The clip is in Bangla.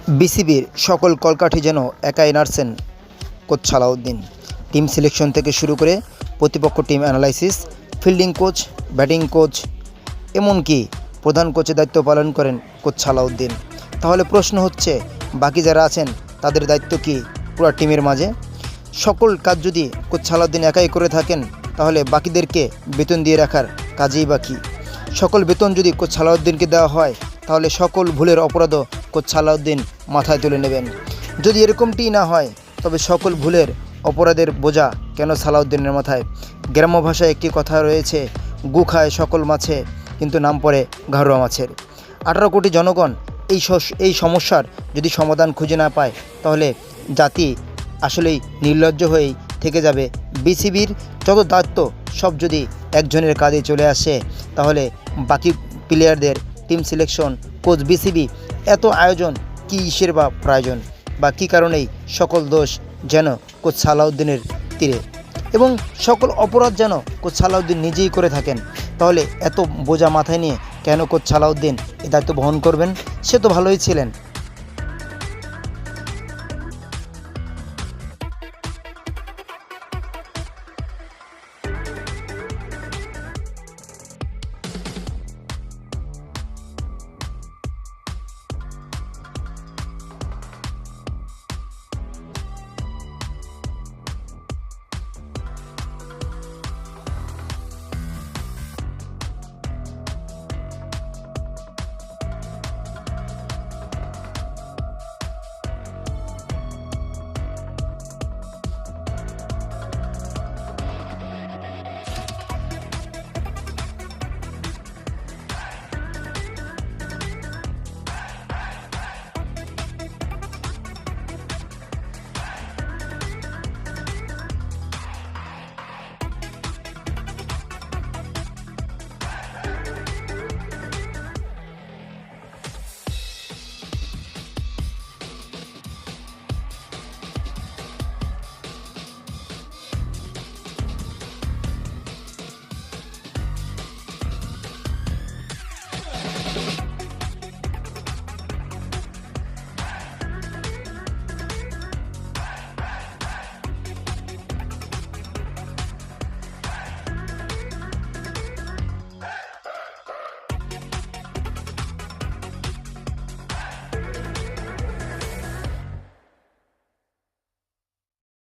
বিসিবির সকল কলকাঠি যেন একাই নাড়ছেন কোচ সালাউদ্দিন। টিম সিলেকশন থেকে শুরু করে প্রতিপক্ষ team analysis, fielding coach, batting coach, এমনকি প্রধান কোচের দায়িত্ব পালন করেন কোচ সালাউদ্দিন। তাহলে প্রশ্ন হচ্ছে, বাকি যারা আছেন তাদের দায়িত্ব কি পুরো টিমের মাঝে? সকল কাজ যদি কোচ সালাউদ্দিন একাই করে থাকেন, তাহলে বাকিদেরকে বেতন দিয়ে রাখার কাজেই বাকি। সকল বেতন যদি কোচ সালাউদ্দিনকে দেওয়া হয়, তাহলে সকল ভুলের অপরাধও কোচ সালাউদ্দিন মাথায় তুলে নেবেন। যদি এরকমটি না হয়, তবে সকল ভুলের অপরাধের বোঝা কেন সালাউদ্দিনের মাথায়? গ্রাম্য ভাষায় একটি কথা রয়েছে, গু খায় সকল মাছে, কিন্তু নাম পড়ে ঘরোয়া মাছের। 18 কোটি জনগণ এই সমস্যার যদি সমাধান খুঁজে না পায়, তাহলে জাতি আসলেই নির্লজ্জ হয়েই থেকে যাবে। বিসিবির যত দায়িত্ব সব যদি একজনের কাঁধে চলে আসে, তাহলে বাকি প্লেয়ারদের টিম সিলেকশন, কোচ, বিসিবি এত আয়োজন কিসের বা প্রয়োজন, বা কী কারণেই সকল দোষ যেন কোচ সালাউদ্দিনের তীরে, এবং সকল অপরাধ যেন কোচ সালাউদ্দিন নিজেই করে থাকেন। তাহলে এত বোঝা মাথায় নিয়ে কেন কোচ সালাউদ্দিন এই দায়িত্ব বহন করবেন? সে তো ভালোই ছিলেন,